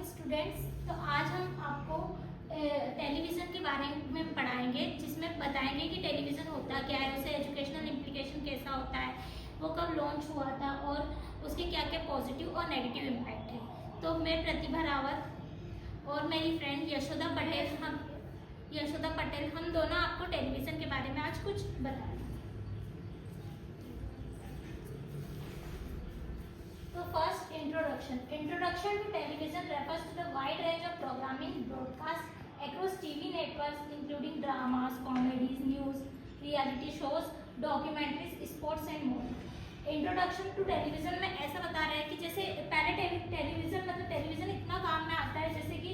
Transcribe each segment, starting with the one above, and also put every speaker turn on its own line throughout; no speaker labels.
Students, तो आज हम आपको टेलीविज़न के बारे में पढ़ाएंगे, जिसमें बताएंगे कि टेलीविज़न होता क्या है, उसे एजुकेशनल इम्प्लीकेशन कैसा होता है, वो कब लॉन्च हुआ था और उसके क्या क्या पॉजिटिव और नेगेटिव इम्पैक्ट है। तो मैं प्रतिभा रावत और मेरी फ्रेंड यशोदा पटेल हम दोनों आपको टेलीविज़न के बारे में आज कुछ बताएंगे। So first, introduction to television refers to the wide range of programming broadcast across TV networks including dramas, comedies, news, reality shows, documentaries, sports and more. Introduction to television में ऐसा बता रहे हैं कि जैसे पहले टेलीविज़न इतना काम में आता है जैसे कि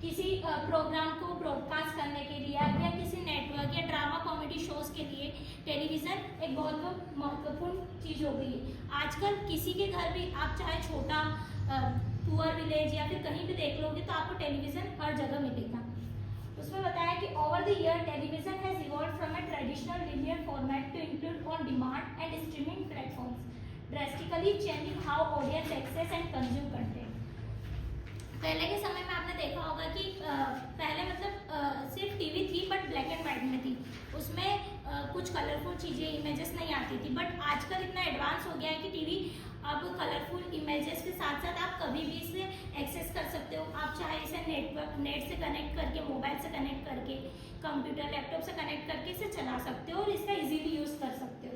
किसी प्रोग्राम को ब्रॉडकास्ट करने के लिए या किसी नेटवर्क या ड्रामा कॉमेडी शोज के लिए टेलीविज़न एक बहुत महत्वपूर्ण चीज़ हो गई है। आजकल किसी के घर भी आप चाहे छोटा पुअर विलेज या फिर कहीं भी देख लोगे तो आपको टेलीविज़न हर जगह मिलेगा। उसमें बताया कि over the year television has evolved from a traditional linear format to include on demand and streaming platforms, drastically changing how audience access and consume content. पहले के समय में आपने देखा होगा कि पहले सिर्फ टीवी थी बट ब्लैक एंड वाइट में थी, उसमें कुछ कलरफुल चीज़ें इमेजेस नहीं आती थी। बट आजकल इतना एडवांस हो गया है कि टीवी अब कलरफुल इमेजेस के साथ साथ आप कभी भी इसे एक्सेस कर सकते हो। आप चाहे इसे नेट से कनेक्ट करके, मोबाइल से कनेक्ट करके, कंप्यूटर लैपटॉप से कनेक्ट करके इसे चला सकते हो और इसका इजीली यूज़ कर सकते हो।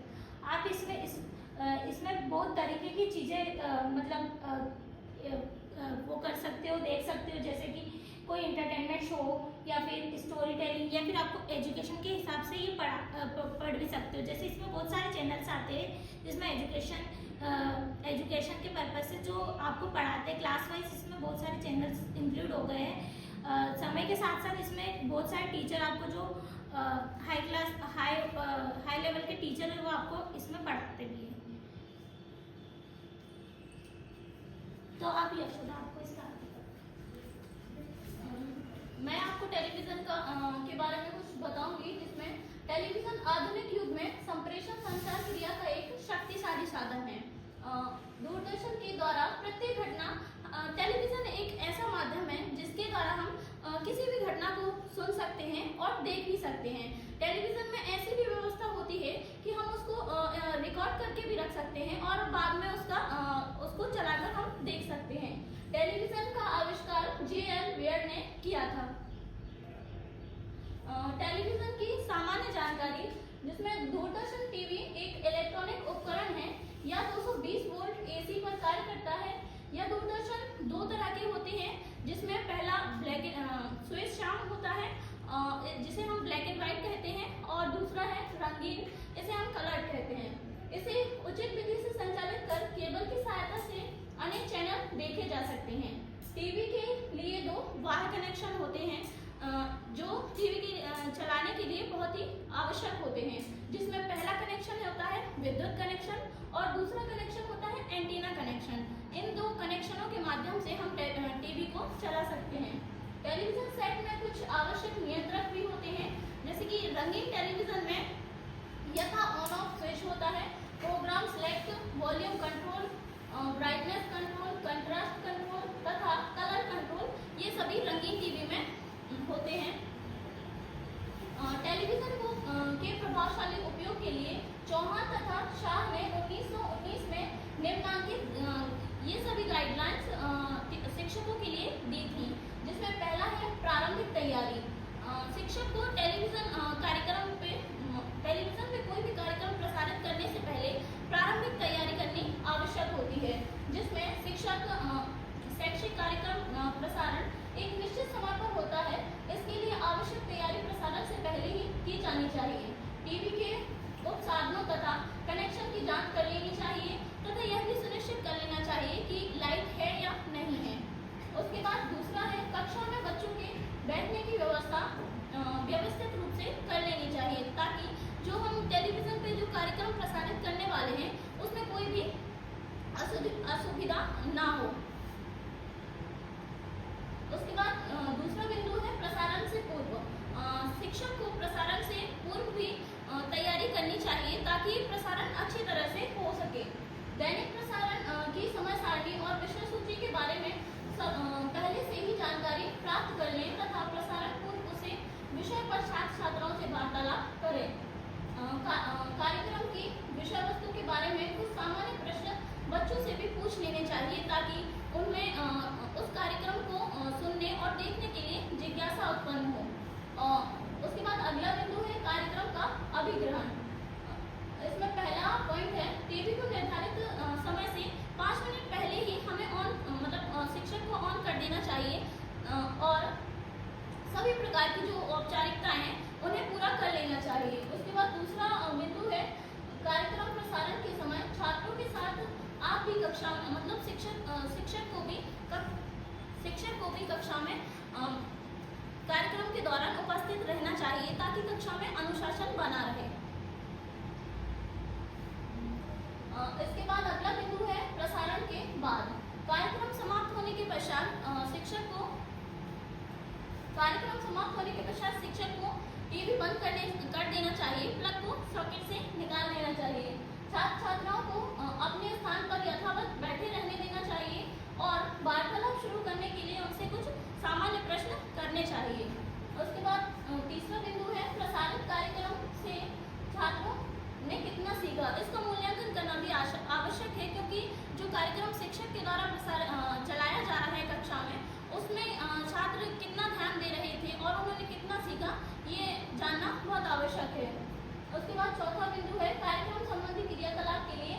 आप इसमें बहुत तरीके की चीज़ें वो कर सकते हो, देख सकते हो, जैसे कि कोई इंटरटेनमेंट शो या फिर स्टोरी टेलिंग या फिर आपको एजुकेशन के हिसाब से ये पढ़ भी सकते हो। जैसे इसमें बहुत सारे चैनल्स आते हैं जिसमें एजुकेशन के पर्पज से जो आपको पढ़ाते हैं क्लास वाइज, इसमें बहुत सारे चैनल्स इंक्लूड हो गए हैं। समय के साथ साथ इसमें बहुत सारे टीचर आपको जो हाई लेवल के टीचर है वो आपको इसमें पढ़ाते भी हैं। तो आप यशोदा आपको इसका
मैं आपको टेलीविज़न के बारे में कुछ बताऊंगी, जिसमें टेलीविज़न आधुनिक युग में संप्रेषण संचार क्रिया का एक शक्तिशाली साधन है। दूरदर्शन के द्वारा प्रत्येक घटना, टेलीविज़न एक ऐसा माध्यम है जिसके द्वारा हम किसी भी घटना को सुन सकते हैं और देख भी सकते हैं। टेलीविज़न में ऐसी भी व्यवस्था होती है कि हम उसको रिकॉर्ड करके भी रख सकते हैं और बाद में उसको चलाकर हम देख सकते हैं। टेलीविज़न का आविष्कार J.L. वेयर ने किया था। टेलीविज़न की सामान्य जानकारी, जिसमें दूरदर्शन टीवी एक इलेक्ट्रॉनिक उपकरण है, या 220 वोल्ट AC पर कार्य करता है। यह दूरदर्शन दो तरह के होते हैं, जिसमें पहला स्विच शाम होता है जिसे हम ब्लैक एंड व्हाइट कहते हैं, और दूसरा है रंगीन, इसे हम कलर्ड कहते हैं। इसे उचित विधि से संचालित कर केबल की सहायता से अनेक चैनल देखे जा सकते हैं। टीवी के लिए दो बाह्य कनेक्शन होते हैं जो टीवी की चलाने के लिए बहुत ही आवश्यक होते हैं, जिसमें पहला कनेक्शन होता है विद्युत कनेक्शन और दूसरा कनेक्शन होता है एंटीना कनेक्शन। इन दो कनेक्शनों के माध्यम से हम टीवी को चला सकते हैं। टेलीविज़न सेट में कुछ आवश्यक नियंत्रक भी होते हैं, जैसे कि रंगीन टेलीविज़न में यथा ऑन ऑफ स्विच होता है, program select, volume control, brightness control, contrast control तथा कलर कंट्रोल, ये सभी रंगीन टीवी में होते हैं। टेलीविज़न के प्रभावशाली उपयोग के लिए चौहान तथा शाह ने 1919 में निम्नलिखित ये सभी गाइडलाइंस शिक्षकों के लिए दी थी, जिसमें पहला है प्रारंभिक तैयारी। शिक्षक को टेलीविज़न पे कोई भी कार्यक्रम प्रसारित करने से पहले प्रारंभिक तैयारी करनी आवश्यक होती है, जिसमें शैक्षिक कार्यक्रम प्रसारण एक निश्चित समय पर होता है। इसके लिए आवश्यक तैयारी प्रसारण से पहले ही की जानी चाहिए। टीवी के उपसाधनों तथा कनेक्शन की जांच कर लेनी चाहिए तथा यह भी सुनिश्चित कर लेना चाहिए कि लाइट है या नहीं है। उसके बाद दूसरा है कक्षा में बच्चों के बैठने की व्यवस्था व्यवस्थित रूप से कर लेनी चाहिए, ताकि जो हम टेलीविज़न पे जो कार्यक्रम प्रसारित करने वाले हैं उसमें कोई भी असुविधा ना हो। उसके बाद दूसरा बिंदु है प्रसारण से पूर्व। शिक्षक को प्रसारण से पूर्व भी तैयारी करनी चाहिए ताकि प्रसारण अच्छी तरह से हो सके। दैनिक प्रसारण की समय सारणी और विषय सूची के बारे में पहले से प्राप्त कर लें तथा प्रसारण पूर्व उसे विषय पर छात्र छात्राओं से वार्तालाप करें। कार्यक्रम की विषय वस्तु के बारे में कुछ सामान्य प्रश्न बच्चों से भी पूछ लेने चाहिए ताकि उनमें उस कार्यक्रम को सुनने और देखने के लिए जिज्ञासा उत्पन्न हो। उसके बाद अगला बिंदु है कार्यक्रम का अभिग्रहण। इसमें पहला पॉइंट है टीवी को निर्धारित समय से 5 मिनट पहले ही हमें शिक्षक को ऑन कर देना चाहिए और सभी प्रकार की जो औपचारिकताएं हैं उन्हें पूरा कर लेना चाहिए। उसके बाद दूसरा बिंदु है कार्यक्रम प्रसारण के समय छात्रों के साथ आप भी कक्षा शिक्षक को भी कक्षा में कार्यक्रम के दौरान उपस्थित रहना चाहिए ताकि कक्षा में अनुशासन बना रहे। इसके बाद अगला बिंदु है प्रसारण के बाद। कार्यक्रम समाप्त होने के पश्चात शिक्षक को टीवी बंद कर देना चाहिए, प्लग को सॉकेट से निकाल देना चाहिए। छात्र छात्राओं को अपने स्थान पर यथावत बैठे रहने देना चाहिए और वार्तालाप शुरू करने के लिए उनसे कुछ सामान्य प्रश्न करने चाहिए। उसके बाद तीसरा बिंदु है प्रसारित कार्यक्रम से छात्रों ने कितना सीखा। इसका मूल्यांकन करना भी आवश्यक है क्योंकि जो कार्यक्रम शिक्षक के द्वारा चलाया जा रहा है कक्षा में उसमें छात्र कितना ध्यान दे रहे थे और उन्होंने कितना सीखा ये जानना बहुत आवश्यक है। उसके बाद चौथा बिंदु है कार्यक्रम संबंधी क्रियाकलाप के लिए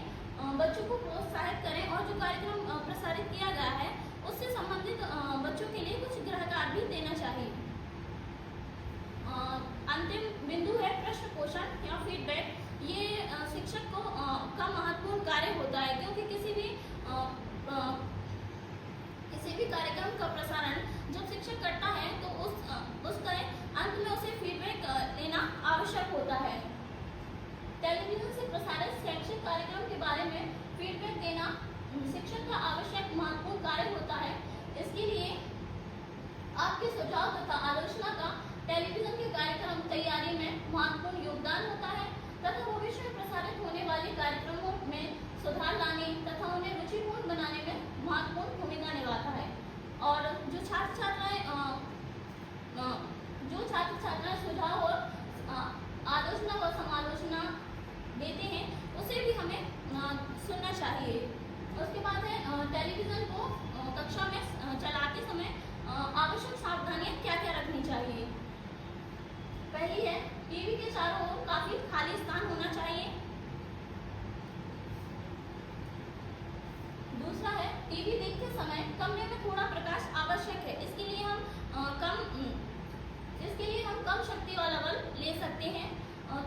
बच्चों को प्रोत्साहित करें और जो कार्यक्रम प्रसारित किया गया है उससे संबंधित बच्चों के लिए कुछ गृह कार्य भी देना चाहिए। अंतिम बिंदु है प्रश्न पोषण या फीडबैक। ये शिक्षक का महत्वपूर्ण कार्य होता है क्योंकि किसी भी कार्यक्रम का प्रसारण जब शिक्षक करता है तो उसके अंत में उसे फीडबैक लेना आवश्यक होता है। टेलीविजन से प्रसारित शैक्षिक कार्यक्रम के बारे में फीडबैक देना शिक्षक का आवश्यक महत्वपूर्ण कार्य होता है। इसके लिए आपके सुझाव तथा आलोचना का टेलीविजन के कार्यक्रम तैयारी में महत्वपूर्ण योगदान होता है तथा भविष्य में प्रसारित होने वाले कार्यक्रमों में सुधार लाने तथा उन्हें रुचिपूर्ण बनाने में महत्वपूर्ण भूमिका निभाता है। और जो छात्र छात्राएं सुझाव और आलोचना व समालोचना देते हैं उसे भी हमें सुनना चाहिए। उसके बाद है टेलीविजन को कक्षा में चलाते समय आवश्यक सावधानियां क्या क्या रखनी चाहिए। पहली है टीवी के चारों ओर काफी खाली स्थान होना चाहिए। दूसरा है टीवी देखते समय कमरे में थोड़ा प्रकाश आवश्यक है। इसके लिए हम कम शक्ति वाला बल्ब ले सकते हैं।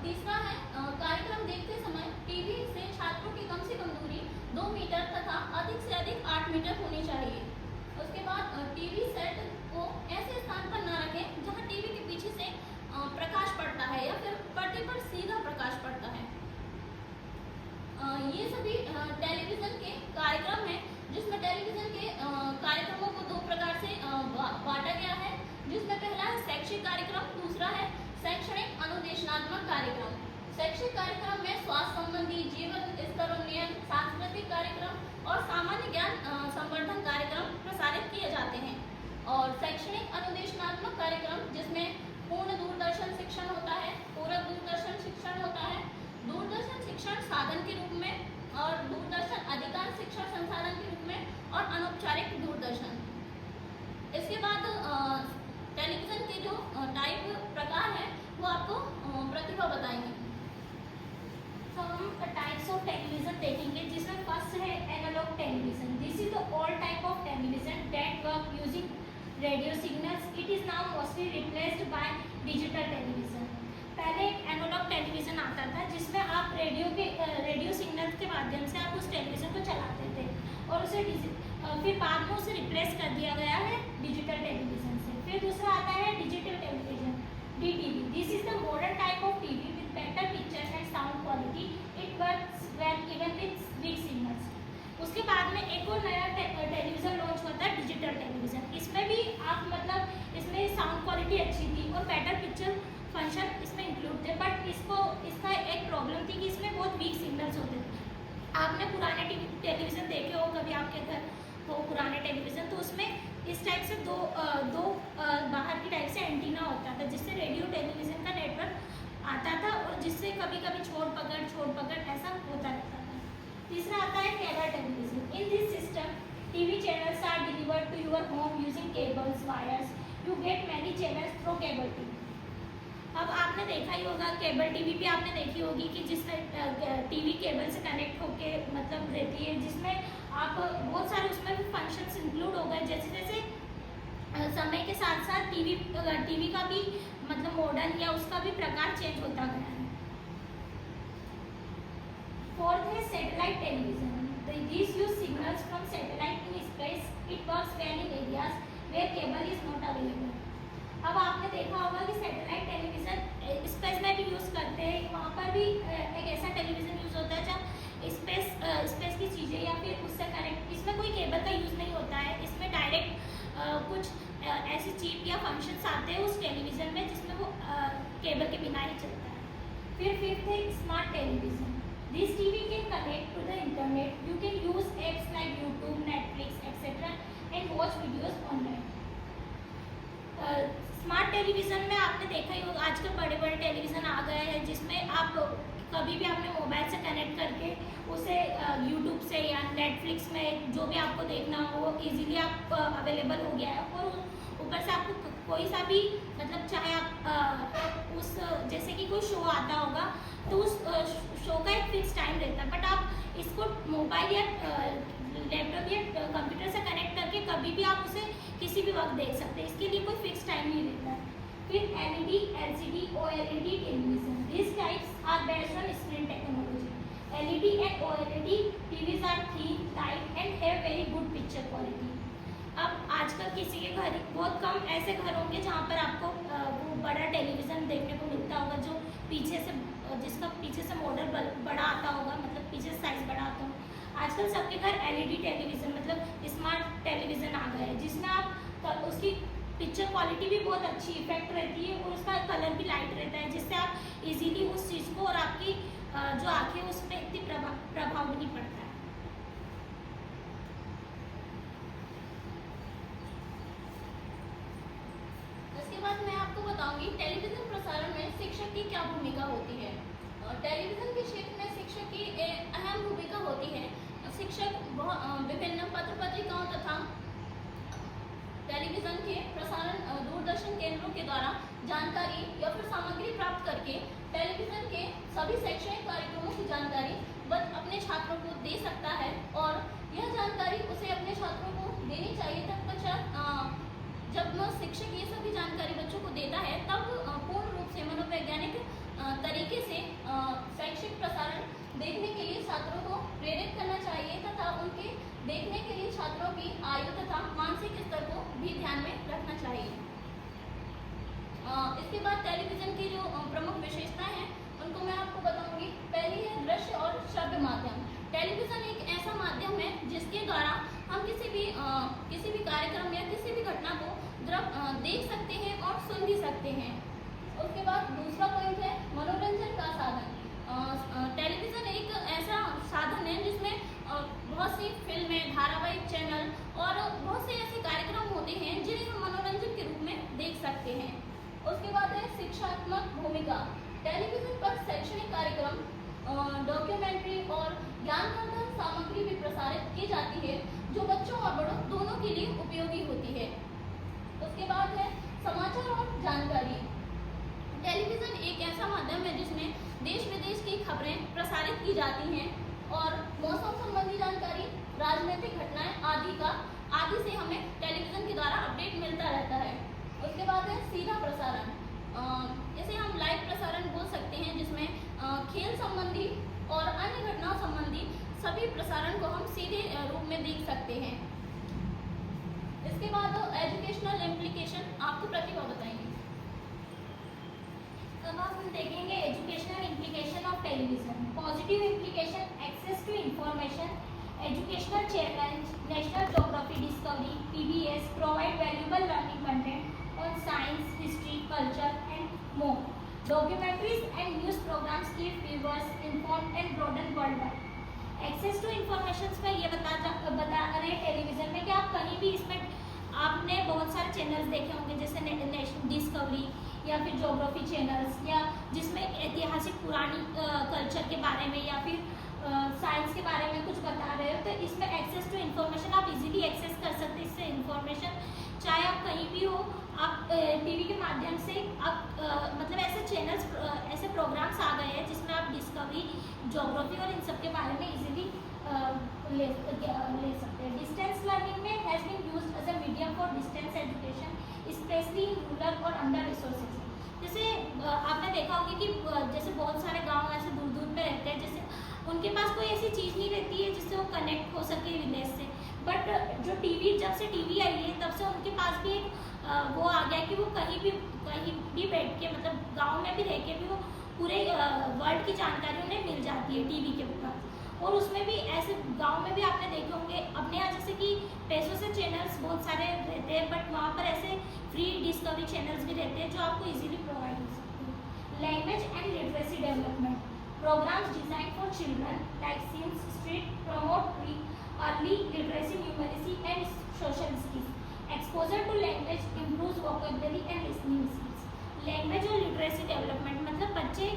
तीसरा है कार्यक्रम देखते समय टीवी से छात्रों की कम से कम दूरी 2 मीटर तथा अधिक से अधिक 8 मीटर होनी चाहिए। उसके बाद टीवी सेट को ऐसे स्थान पर न रखें जहां टीवी के पीछे से प्रकाश पड़ता है या फिर पर्दे पर सीधा प्रकाश पड़ता है। ये सभी टेलीविजन के कार्यक्रम हैं जिसमें टेलीविजन के कार्यक्रमों को 2 प्रकार से बांटा गया है, जिसमें पहला है शैक्षिक कार्यक्रम, दूसरा है शैक्षणिक अनुदेशनात्मक कार्यक्रम। शैक्षिक कार्यक्रम में स्वास्थ्य संबंधी, जीवन स्तर उन्नयन, सांस्कृतिक कार्यक्रम और सामान्य ज्ञान संवर्धन कार्यक्रम प्रसारित किए जाते हैं। और शैक्षणिक अनुदेशनात्मक कार्यक्रम जिसमें पूर्ण दूरदर्शन शिक्षण होता है, पूरक दूरदर्शन शिक्षण होता है, दूरदर्शन शिक्षण साधन के रूप में और दूरदर्शन अधिकांश शिक्षण संसाधन के रूप में और अनौपचारिक दूरदर्शन। इसके बाद टेलीविजन के जो टाइप प्रकार है वो आपको प्रतिभा बताएंगे।
तो हम टाइप्स ऑफ टेलीविजन देखेंगे जिसमें फर्स्ट है analogue television. This is the all type of television that work using radio signals. It is now mostly replaced by digital television. पहले एक एनालॉग टेलीविजन आता था जिसमें आप रेडियो सिग्नल के माध्यम से आप उस टेलीविजन को चलाते थे और उसे फिर बाद में उसे रिप्लेस कर दिया गया है डिजिटल टेलीविजन से। फिर दूसरा आता है digital television, DTV। This is the modern type of TV with better picture and sound quality. It works well even with weak signals. उसके बाद में एक और नया टेलीविजन लॉन्च होता है डिजिटल टेलीविजन। इसमें भी आप इसमें साउंड क्वालिटी अच्छी थी और बेटर पिक्चर फंक्शन इसमें इंक्लूड थे, बट इसका एक प्रॉब्लम थी कि इसमें बहुत वीक सिग्नल्स होते थे। आपने पुराने टेलीविज़न देखे हो, कभी आपके घर हो पुराने टेलीविज़न, तो उसमें इस टाइप से दो एंटीना होता था जिससे रेडियो टेलीविज़न का नेटवर्क आता था और जिससे कभी कभी छोड़ पकड़ ऐसा होता रहता था। तीसरा आता है cable television. In this system TV channels are delivered to your home using cables wires. You get many channels through cable TV. अब आपने देखा ही होगा केबल टीवी भी आपने देखी होगी कि जिसमें टीवी केबल से कनेक्ट होके मतलब रहती है, जिसमें आप बहुत सारे उसमें भी फंक्शंस इंक्लूड हो गए। जैसे जैसे समय के साथ साथ टीवी का भी मतलब मॉडल या उसका भी प्रकार चेंज होता गया है। फोर्थ है satellite television. These use signals from satellite in space. It works well in areas where cable is not available. अब आपने देखा होगा कि सैटेलाइट टेलीविज़न स्पेस में भी यूज़ करते हैं। वहाँ पर भी एक ऐसा टेलीविज़न यूज़ होता है जब स्पेस की चीज़ें या फिर उससे कनेक्ट, इसमें कोई केबल का यूज़ नहीं होता है। इसमें डायरेक्ट कुछ ऐसी चिप या फंक्शंस आते हैं उस टेलीविज़न में जिसमें वो केबल के बिना ही चलता है। फिर फिफ्थ है smart television. This TV can connect to the internet. You can use apps like YouTube, Netflix etcetera and watch videos online. Smart television में आपने देखा ही होगा आजकल बड़े बड़े टेलीविज़न आ गए हैं जिसमें आप कभी भी अपने मोबाइल से कनेक्ट करके उसे यूट्यूब से या नेटफ्लिक्स में जो भी आपको देखना हो वो इजीली आप अवेलेबल हो गया है। और ऊपर से आपको कोई सा भी मतलब चाहे आप उस जैसे कि कोई शो आता होगा तो उस शो का एक फिक्स टाइम रहता है, बट आप इसको मोबाइल या लैपटॉप या कंप्यूटर से कनेक्ट करके कभी भी आप उसे किसी भी वक्त देख सकते हैं। इसके लिए कोई फिक्स टाइम नहीं रहता है। फिर LED, LCD, OLED television. These types are based on screen technology. LED and OLED TVs are thin, light and have very good picture quality. अब आजकल किसी के घर बहुत कम ऐसे घर होंगे जहाँ पर आपको वो बड़ा टेलीविज़न देखने को मिलता होगा जो जिसका पीछे से मॉडल बड़ा आता होगा, मतलब पीछे साइज बड़ा आता होगा। आजकल सबके घर LED टेलीविज़न मतलब स्मार्ट टेलीविज़न आ गए हैं जिसमें आप उसकी पिक्चर क्वालिटी भी बहुत अच्छी इफेक्ट रहती है और उसका कलर भी लाइट रहता है जिससे आप इजीली उस चीज़ को और आपकी जो आंखें उस पर इतनी प्रभाव भी नहीं पड़ता है।
इसके बाद मैं आपको बताऊंगी टेलीविज़न प्रसारण में शिक्षक की क्या भूमिका होती है। टेलीविज़न के क्षेत्र में शिक्षक की अहम भूमिका होती है। शिक्षक विभिन्न पत्र पत्रिकाओं तथा टेलीविज़न के प्रसारण दूरदर्शन केंद्रों के द्वारा जानकारी या फिर सामग्री प्राप्त करके टेलीविज़न के सभी शैक्षणिक कार्यक्रमों की जानकारी वह अपने छात्रों को दे सकता है और यह जानकारी उसे अपने छात्रों को देनी चाहिए। तत्पश्चात जब शिक्षक ये सभी जानकारी बच्चों को देता है तब पूर्ण रूप से मनोवैज्ञानिक तरीके से शैक्षिक प्रसारण देखने के लिए छात्रों को प्रेरित करना चाहिए तथा उनके देखने के लिए छात्रों की आयु तथा मानसिक स्तर को भी ध्यान में रखना चाहिए। इसके बाद टेलीविज़न की जो प्रमुख विशेषताएं हैं उनको मैं आपको बताऊंगी। पहली है दृश्य और श्रव्य माध्यम। टेलीविज़न एक ऐसा माध्यम है जिसके द्वारा हम किसी भी कार्यक्रम या किसी भी घटना को देख सकते हैं और सुन भी सकते हैं। उसके बाद दूसरा पॉइंट है मनोरंजन का साधन। टेलीविज़न एक ऐसा साधन है जिसमें बहुत सी फिल्में, धारावाहिक चैनल और बहुत से ऐसे कार्यक्रम होते हैं जिन्हें हम मनोरंजन के रूप में देख सकते हैं। उसके बाद है शिक्षात्मक भूमिका। टेलीविज़न पर शैक्षणिक कार्यक्रम, डॉक्यूमेंट्री और ज्ञानवर्धक सामग्री भी प्रसारित की जाती है जो बच्चों और बड़ों दोनों के लिए उपयोगी होती है। उसके बाद है समाचार और जानकारी। टेलीविज़न एक ऐसा माध्यम है जिसमें देश विदेश की खबरें प्रसारित की जाती हैं और मौसम संबंधी जानकारी, राजनीतिक घटनाएं आदि से हमें टेलीविज़न के द्वारा अपडेट मिलता रहता है। उसके बाद है सीधा प्रसारण। इसे हम लाइव प्रसारण बोल सकते हैं जिसमें खेल संबंधी और अन्य घटनाओं संबंधी सभी प्रसारण को हम सीधे रूप में देख सकते हैं। इसके बाद एजुकेशनल इम्प्लीकेशन आपको प्रतिभा बताएंगे।
अब हम देखेंगे educational implication of television. Positive implication, access to information, educational challenge, National Geography Discovery, PBS provide valuable learning content on science, history, culture and more. Documentaries and news programs keep viewers informed and broaden worldwide. Access to information में ये बता रहे हैं television में कि आप कहीं भी इसमें आपने बहुत सारे चैनल्स देखे होंगे, जैसे नेशनल डिस्कवरी या फिर ज्योग्राफी चैनल्स, या जिसमें ऐतिहासिक पुरानी कल्चर के बारे में या फिर साइंस के बारे में कुछ बता रहे हो, तो इसमें एक्सेस टू इन्फॉर्मेशन आप इजीली एक्सेस कर सकते हैं। इससे इन्फॉर्मेशन चाहे आप कहीं भी हो, आप टीवी के माध्यम से आप मतलब ऐसे चैनल्स, ऐसे प्रोग्राम्स आ गए हैं जिसमें आप डिस्कवरी, ज्योग्राफी और इन सब के बारे में इजीली ले सकते हैं। डिस्टेंस लर्निंग में has been used as a medium for distance education specially in rural और अंडर रिसोर्सेज। जैसे आपने देखा होगा कि जैसे बहुत सारे गांव ऐसे दूर दूर पे रहते हैं, जैसे उनके पास कोई ऐसी चीज़ नहीं रहती है जिससे वो कनेक्ट हो सके विलेज से, बट जो टीवी, जब से टीवी आई है तब से उनके पास भी एक वो आ गया कि वो कहीं भी बैठ के, मतलब गांव में भी रह के भी वो पूरे वर्ल्ड की जानकारी उन्हें मिल जाती है टीवी के पास। और उसमें भी ऐसे गांव में भी आपने देखे होंगे अपने यहाँ जैसे कि पैसों से चैनल्स बहुत सारे रहते हैं, बट वहाँ पर ऐसे फ्री डिस्कवरी चैनल्स भी रहते हैं जो आपको इजीली प्रोवाइड हो सकते हैं। Language and literacy development programs design for children like Sesame Street promote early literacy, numeracy and social skills. Exposure to language improves vocabulary and listening skills. Language और literacy development मतलब बच्चे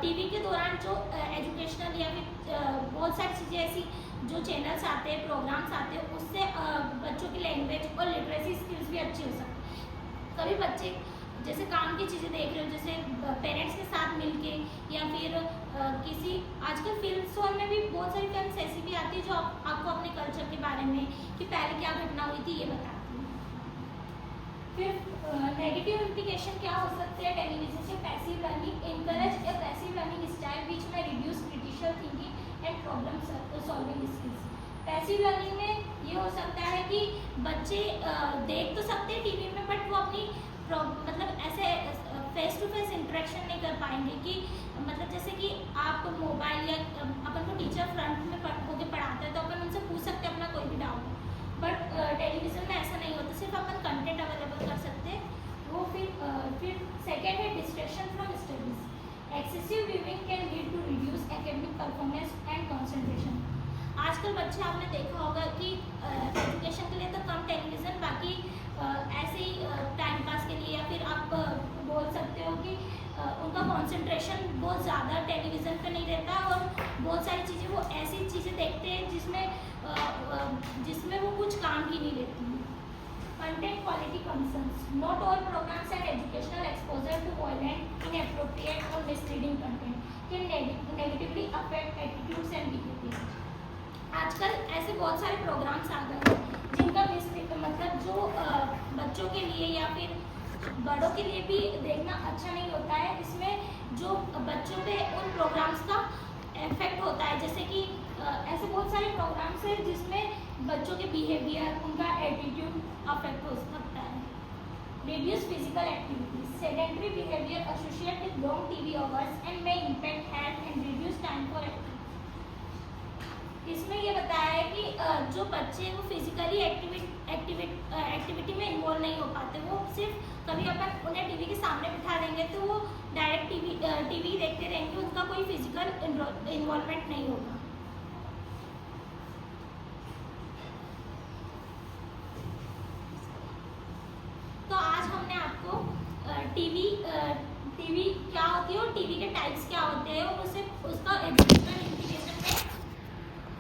TV के दौरान जो educational या फिर बहुत सारी चीज़ें ऐसी जो चैनल्स आते हैं, प्रोग्राम्स आते हैं, उससे बच्चों की लैंग्वेज और लिटरेसी स्किल्स भी अच्छी हो सकती है। कभी बच्चे जैसे काम की चीज़ें देख रहे हो, जैसे पेरेंट्स के साथ मिलके या फिर किसी, आजकल फिल्म में भी बहुत सारी फिल्म्स ऐसी भी आती है जो आपको अपने कल्चर के बारे में कि पहले क्या घटना हुई थी ये बताती है। फिर नेगेटिव इम्प्लीकेशन क्या हो सकते हैं टेलीविजन से? Passive learning encourage a passive learning style which में reduce critical thinking and problem solving skills. Passive learning में ये हो सकता है कि बच्चे देख तो सकते हैं टीवी में, बट वो अपनी मतलब ऐसे फेस टू फेस इंटरेक्शन नहीं कर पाएंगे कि मतलब जैसे कि आप मोबाइल या अपन को टीचर फ्रंट में होकर पढ़ाते हैं तो अपन उनसे पूछ सकते हैं अपना कोई भी डाउट, बट टेलीविजन में ऐसा नहीं होता, सिर्फ अपन कंटेंट अवेलेबल कर सकते हैं वो। फिर सेकेंड है distraction from studies. Excessive viewing can lead to reduce academic performance and concentration. आजकल बच्चे आपने देखा होगा कि एजुकेशन के लिए तो कम टेलीविज़न, बाकी ऐसे ही टाइम पास के लिए या फिर आप बोल सकते हो कि उनका कंसंट्रेशन बहुत ज़्यादा टेलीविज़न पे नहीं रहता और बहुत सारी चीज़ें वो ऐसी चीज़ें देखते हैं जिसमें वो कुछ काम की नहीं रहती। Content quality concerns. Not all programs and educational exposure to violent, inappropriate और misleading content can negatively affect attitudes and behaviour. आजकल ऐसे बहुत सारे प्रोग्राम्स आ गए हैं जिनका मतलब जो बच्चों के लिए या फिर बड़ों के लिए भी देखना अच्छा नहीं होता है। इसमें जो बच्चों पे उन प्रोग्राम्स का इफेक्ट होता है, जैसे कि ऐसे बहुत सारे प्रोग्राम्स हैं जिसमें बच्चों के बिहेवियर, उनका एटीट्यूड अफेक्ट हो सकता है। Reduce physical activities. Sedentary behaviour associated with long TV hours and may impact health and reduce time for activity. इसमें ये बताया है कि जो बच्चे वो फिजिकली एक्टिविटी में इन्वॉल्व नहीं हो पाते, वो सिर्फ कभी अपन उन्हें टीवी के सामने बिठा देंगे तो वो डायरेक्ट टीवी देखते रहेंगे, उनका कोई फिजिकल इन्वॉल्वमेंट नहीं होगा। तो आज हमने आपको टीवी क्या होती है और टीवी के टाइप्स क्या होते हैं और उसका